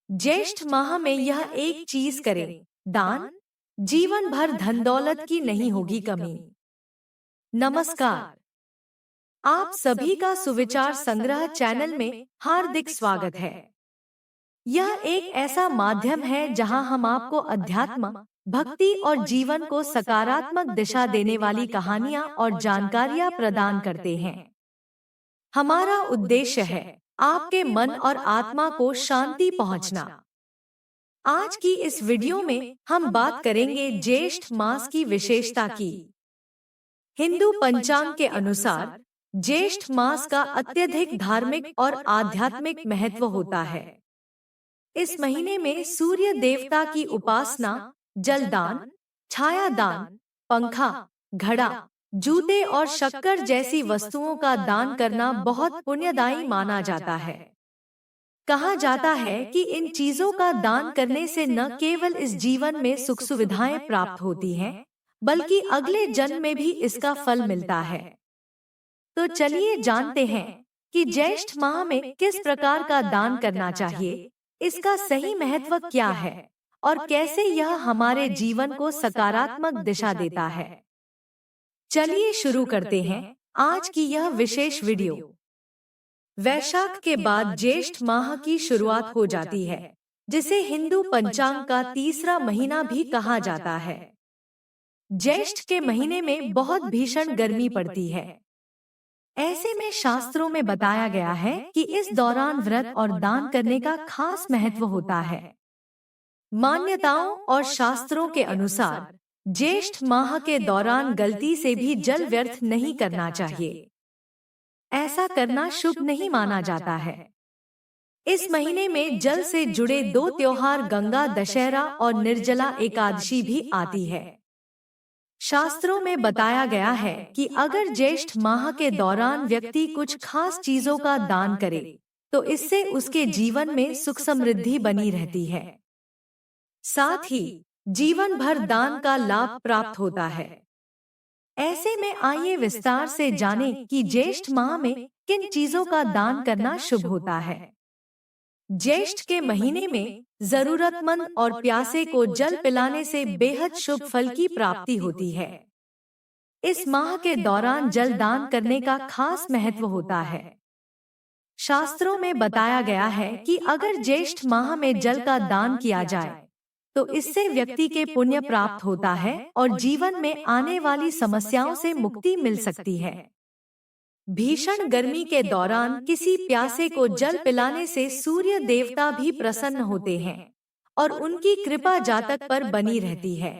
ज्येष्ठ माह में यह एक चीज करें, दान। जीवन भर धन दौलत की नहीं होगी कमी। नमस्कार, आप सभी का सुविचार संग्रह चैनल में हार्दिक स्वागत है। यह एक ऐसा माध्यम है जहां हम आपको अध्यात्म, भक्ति और जीवन को सकारात्मक दिशा देने वाली कहानियां और जानकारियां प्रदान करते हैं। हमारा उद्देश्य है आपके मन और आत्मा को शांति पहुंचना। आज की इस वीडियो में हम बात करेंगे ज्येष्ठ मास की विशेषता की। हिंदू पंचांग के अनुसार ज्येष्ठ मास का अत्यधिक धार्मिक और आध्यात्मिक महत्व होता है। इस महीने में सूर्य देवता की उपासना, जलदान, छायादान, पंखा, घड़ा, जूते और शक्कर जैसी वस्तुओं का दान करना बहुत पुण्यदायी माना जाता है। कहा जाता है कि इन चीजों का दान करने से न केवल इस जीवन में सुख सुविधाएं प्राप्त होती हैं, बल्कि अगले जन्म में भी इसका फल मिलता है। तो चलिए जानते हैं कि ज्येष्ठ माह में किस प्रकार का दान करना चाहिए, इसका सही महत्व क्या है और कैसे यह हमारे जीवन को सकारात्मक दिशा देता है। चलिए शुरू करते हैं आज की यह विशेष वीडियो। वैशाख के बाद ज्येष्ठ माह की शुरुआत हो जाती है, जिसे हिंदू पंचांग का तीसरा महीना भी कहा जाता है। ज्येष्ठ के महीने में बहुत भीषण गर्मी पड़ती है। ऐसे में शास्त्रों में बताया गया है कि इस दौरान व्रत और दान करने का खास महत्व होता है। मान्यताओं और शास्त्रों के अनुसार ज्येष्ठ माह के दौरान गलती से भी जल व्यर्थ नहीं करना चाहिए। ऐसा करना शुभ नहीं माना जाता है। इस महीने में जल से जुड़े दो त्योहार गंगा दशहरा और निर्जला एकादशी भी आती है। शास्त्रों में बताया गया है कि अगर ज्येष्ठ माह के दौरान व्यक्ति कुछ खास चीजों का दान करे, तो इससे उसके जीवन में सुख समृद्धि बनी रहती है। साथ ही जीवन भर दान का लाभ प्राप्त होता है। ऐसे में आइए विस्तार से जानें कि ज्येष्ठ माह में किन चीजों का दान करना शुभ होता है। ज्येष्ठ के महीने में जरूरतमंद और प्यासे को जल पिलाने से बेहद शुभ फल की प्राप्ति होती है। इस माह के दौरान जल दान करने का खास महत्व होता है। शास्त्रों में बताया गया है कि अगर ज्येष्ठ माह में जल का दान किया जाए, तो इससे व्यक्ति के पुण्य प्राप्त होता है और जीवन में आने वाली समस्याओं से मुक्ति मिल सकती है। भीषण गर्मी के दौरान किसी प्यासे को जल पिलाने से सूर्य देवता भी प्रसन्न होते हैं और उनकी कृपा जातक पर बनी रहती है।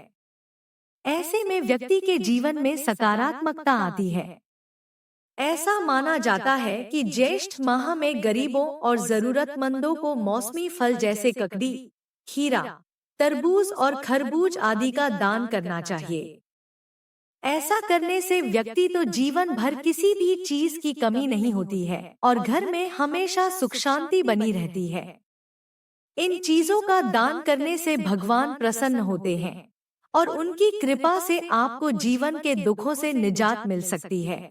ऐसे में व्यक्ति के जीवन में सकारात्मकता आती है। ऐसा माना जाता है कि ज्येष्ठ माह में गरीबों और जरूरतमंदों को मौसमी फल जैसे ककड़ी, खीरा, तरबूज और खरबूज आदि का दान करना चाहिए। ऐसा करने से व्यक्ति तो जीवन भर किसी भी चीज की कमी नहीं होती है और घर में हमेशा सुख शांति बनी रहती है। इन चीजों का दान करने से भगवान प्रसन्न होते हैं और उनकी कृपा से आपको जीवन के दुखों से निजात मिल सकती है।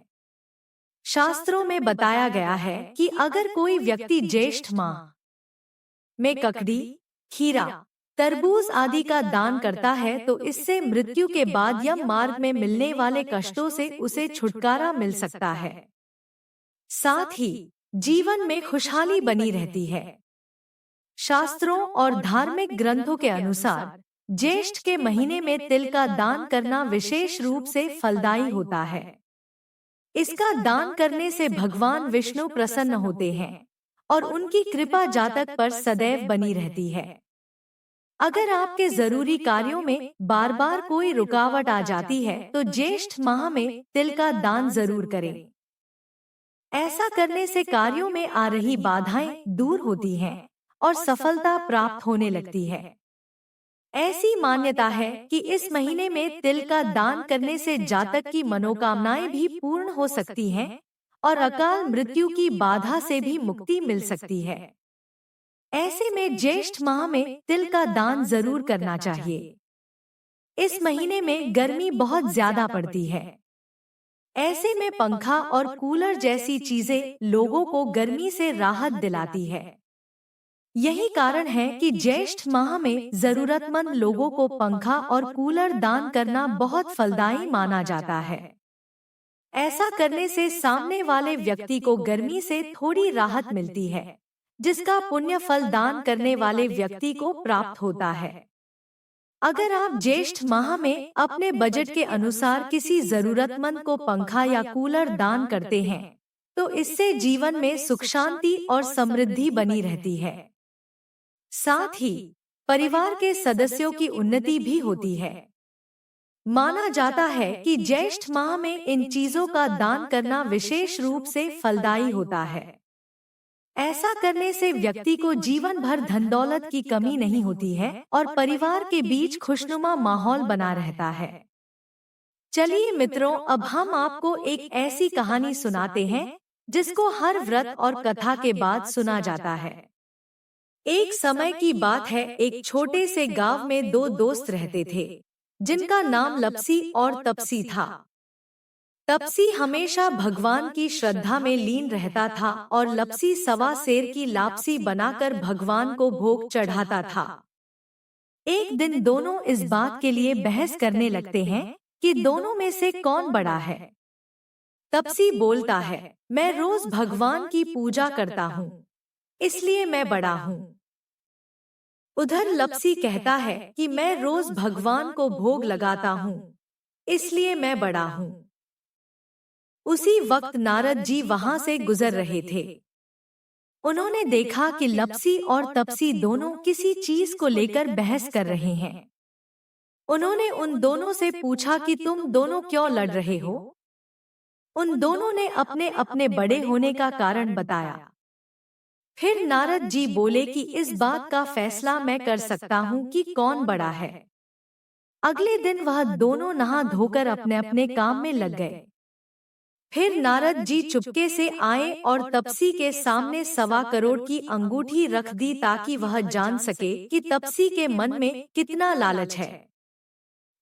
शास्त्रों में बताया गया है कि अगर कोई व्यक्ति ज्येष्ठ माह में ककड़ी, खीरा, तरबूज आदि का दान करता है, तो इससे मृत्यु के बाद यम मार्ग में मिलने वाले कष्टों से उसे छुटकारा मिल सकता है। साथ ही जीवन में खुशहाली बनी रहती है। शास्त्रों और धार्मिक ग्रंथों के अनुसार ज्येष्ठ के महीने में तिल का दान करना विशेष रूप से फलदायी होता है। इसका दान करने से भगवान विष्णु प्रसन्न होते हैं और उनकी कृपा जातक पर सदैव बनी रहती है। अगर आपके जरूरी कार्यों में बार बार कोई रुकावट आ जाती है, तो ज्येष्ठ माह में तिल का दान जरूर करें। ऐसा करने से कार्यों में आ रही बाधाएं दूर होती हैं और सफलता प्राप्त होने लगती है। ऐसी मान्यता है कि इस महीने में तिल का दान करने से जातक की मनोकामनाएं भी पूर्ण हो सकती हैं और अकाल मृत्यु की बाधा से भी मुक्ति मिल सकती है। ऐसे में ज्येष्ठ माह में तिल का दान जरूर करना चाहिए। इस महीने में गर्मी बहुत ज्यादा पड़ती है। ऐसे में पंखा और कूलर जैसी चीजें लोगों को गर्मी से राहत दिलाती है। यही कारण है कि ज्येष्ठ माह में जरूरतमंद लोगों को पंखा और कूलर दान करना बहुत फलदायी माना जाता है। ऐसा करने से सामने वाले व्यक्ति को गर्मी से थोड़ी राहत मिलती है, जिसका पुण्य फल दान करने वाले व्यक्ति को प्राप्त होता है। अगर आप ज्येष्ठ माह में अपने बजट के अनुसार किसी जरूरतमंद को पंखा या कूलर दान करते हैं, तो इससे जीवन में सुख शांति और समृद्धि बनी रहती है। साथ ही परिवार के सदस्यों की उन्नति भी होती है। माना जाता है कि ज्येष्ठ माह में इन चीजों का दान करना विशेष रूप से फलदायी होता है। ऐसा करने से व्यक्ति को जीवन भर धन दौलत की कमी नहीं होती है और परिवार के बीच खुशनुमा माहौल बना रहता है। चलिए मित्रों, अब हम आपको एक ऐसी कहानी सुनाते हैं जिसको हर व्रत और कथा के बाद सुना जाता है। एक समय की बात है, एक छोटे से गांव में दो दोस्त रहते थे, जिनका नाम लपसी और तपसी था। तपसी हमेशा भगवान की श्रद्धा में लीन रहता था और लपसी सवा सेर की लापसी बनाकर भगवान को भोग चढ़ाता था। एक दिन दोनों इस बात के लिए बहस करने लगते हैं कि दोनों में से कौन बड़ा है। तपसी बोलता है, मैं रोज भगवान की पूजा करता हूँ, इसलिए मैं बड़ा हूँ। उधर लपसी कहता है कि मैं रोज भगवान को भोग लगाता हूँ, इसलिए मैं बड़ा हूँ। उसी वक्त नारद जी वहां से गुजर रहे थे। उन्होंने देखा कि लपसी और तपसी दोनों किसी चीज को लेकर बहस कर रहे हैं। उन्होंने उन दोनों से पूछा कि तुम दोनों क्यों लड़ रहे हो? उन दोनों ने अपने अपने बड़े होने का कारण बताया। फिर नारद जी बोले कि इस बात का फैसला मैं कर सकता हूँ कि कौन बड़ा है। अगले दिन वह दोनों नहा धोकर अपने अपने काम में लग गए। फिर नारद जी चुपके से आए और तपसी के सामने 1.25 करोड़ की अंगूठी रख दी ताकि वह जान सके कि तपसी के मन में कितना लालच है।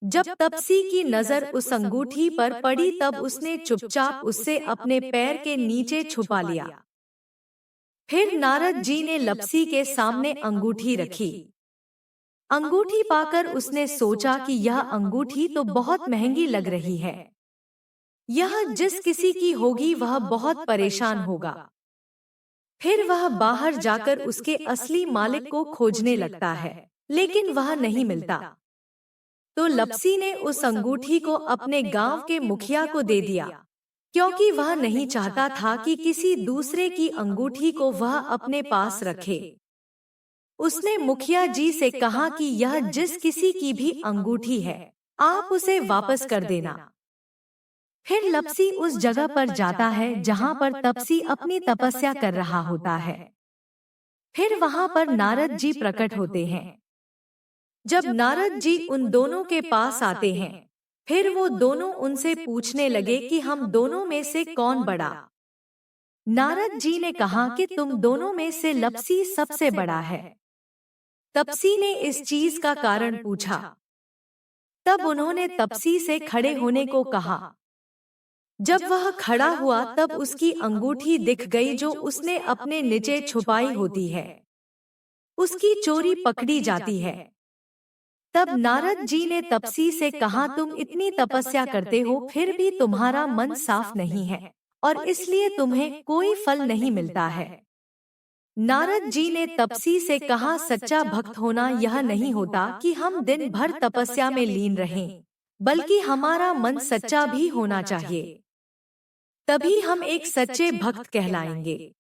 जब तपसी की नजर उस अंगूठी पर पड़ी तब उसने चुपचाप उससे अपने पैर के नीचे छुपा लिया। फिर नारद जी ने लपसी के सामने अंगूठी रखी। अंगूठी पाकर उसने सोचा कि यह अंगूठी तो बहुत महंगी लग रही है। यह जिस किसी की होगी वह बहुत परेशान होगा। फिर वह बाहर जाकर उसके असली मालिक को खोजने लगता है, लेकिन वह नहीं मिलता। तो लपसी ने उस अंगूठी को अपने गांव के मुखिया को दे दिया, क्योंकि वह नहीं चाहता था कि किसी दूसरे की अंगूठी को वह अपने पास रखे। उसने मुखिया जी से कहा कि यह जिस किसी की भी अंगूठी है, आप उसे वापस कर देना। फिर लपसी उस जगह पर जाता है जहां पर तपसी अपनी तपस्या कर रहा होता है। फिर वहां पर नारद जी प्रकट होते हैं। जब नारद जी उन दोनों के पास आते हैं, फिर वो दोनों उनसे पूछने लगे कि हम दोनों में से कौन बड़ा। नारद जी ने कहा कि तुम दोनों में से लपसी सबसे बड़ा है। तपसी ने इस चीज का कारण पूछा। तब उन्होंने तपसी से खड़े होने को कहा। जब वह खड़ा हुआ तब उसकी अंगूठी दिख गई जो उसने अपने नीचे छुपाई होती है। उसकी चोरी पकड़ी जाती है। तब नारद जी ने तपसी से कहा, तुम इतनी तपस्या करते हो फिर भी तुम्हारा मन साफ नहीं है और इसलिए तुम्हें कोई फल नहीं मिलता है। नारद जी ने तपसी से कहा, सच्चा भक्त होना यह नहीं होता कि हम दिन भर तपस्या में लीन रहें, बल्कि हमारा मन सच्चा भी होना चाहिए, तभी हम एक सच्चे भक्त कहलाएंगे।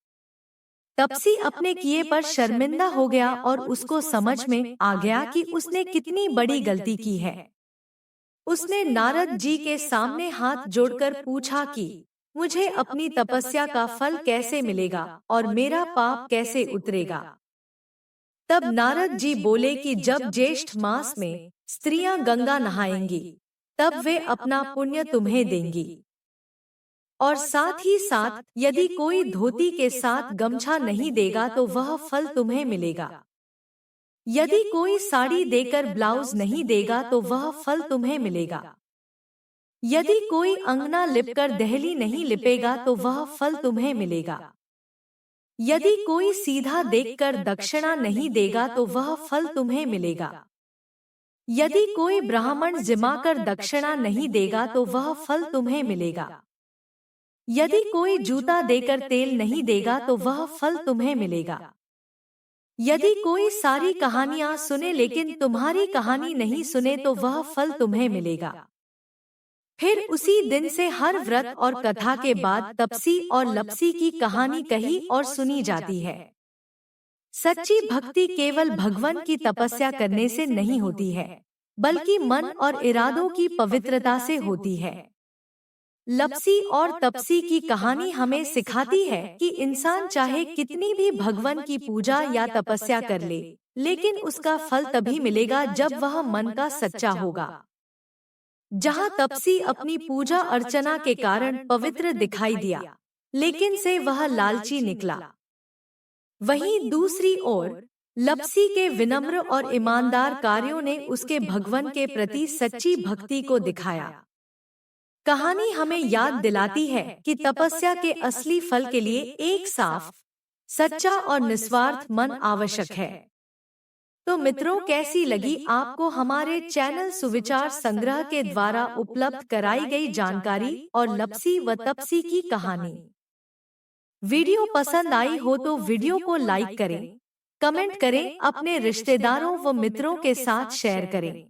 तपसी अपने किए पर शर्मिंदा हो गया और उसको समझ में आ गया कि उसने कितनी बड़ी गलती की है। उसने नारद जी के सामने हाथ जोड़कर पूछा कि मुझे अपनी तपस्या का फल कैसे मिलेगा और मेरा पाप कैसे उतरेगा। तब नारद जी बोले कि जब ज्येष्ठ मास में स्त्रियां गंगा नहाएंगी, तब वे अपना पुण्य तुम्हें देंगी। और साथ ही साथ यदि कोई धोती के साथ गमछा नहीं देगा तो वह फल तुम्हें मिलेगा। यदि कोई साड़ी देकर ब्लाउज नहीं देगा तो वह फल तुम्हें मिलेगा। यदि कोई अंगना लिपकर दहली नहीं लिपेगा तो वह फल तुम्हें मिलेगा। यदि कोई सीधा देखकर दक्षिणा नहीं देगा तो वह फल तुम्हें मिलेगा। यदि कोई ब्राह्मण जिमाकर दक्षिणा नहीं देगा तो वह फल तुम्हें मिलेगा। यदि कोई जूता देकर तेल नहीं देगा तो वह फल तुम्हें मिलेगा। यदि कोई सारी कहानियां सुने लेकिन तुम्हारी कहानी नहीं सुने तो वह फल तुम्हें मिलेगा। फिर उसी दिन से हर व्रत और कथा के बाद तपसी और लपसी की कहानी कही और सुनी जाती है। सच्ची भक्ति केवल भगवान की तपस्या करने से नहीं होती है, बल्कि मन और इरादों की पवित्रता से होती है। लपसी और तपसी की कहानी हमें सिखाती है कि इंसान चाहे कितनी भी भगवान की पूजा या तपस्या कर ले, लेकिन उसका फल तभी मिलेगा जब वह मन का सच्चा होगा। जहाँ तपसी अपनी पूजा अर्चना के कारण पवित्र दिखाई दिया, लेकिन से वह लालची निकला, वहीं दूसरी ओर लपसी के विनम्र और ईमानदार कार्यों ने उसके भगवान के प्रति सच्ची भक्ति को दिखाया। कहानी हमें याद दिलाती है कि तपस्या के असली फल के लिए एक साफ, सच्चा और निस्वार्थ मन आवश्यक है। तो मित्रों, कैसी लगी आपको हमारे चैनल सुविचार संग्रह के द्वारा उपलब्ध कराई गई जानकारी और लपसी व तपसी की कहानी? वीडियो पसंद आई हो तो वीडियो को लाइक करें, कमेंट करें, अपने रिश्तेदारों व मित्रों के साथ शेयर करें।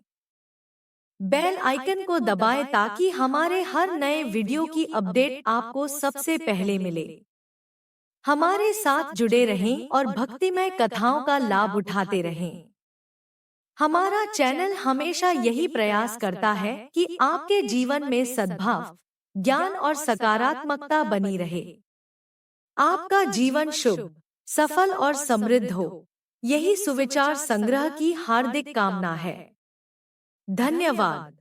बेल आइकन को दबाएं ताकि हमारे हर नए वीडियो की अपडेट आपको सबसे पहले मिले। हमारे साथ जुड़े रहें और भक्तिमय कथाओं का लाभ उठाते रहें। हमारा चैनल हमेशा यही प्रयास करता है कि आपके जीवन में सद्भाव, ज्ञान और सकारात्मकता बनी रहे। आपका जीवन शुभ, सफल और समृद्ध हो, यही सुविचार संग्रह की हार्दिक कामना है। धन्यवाद।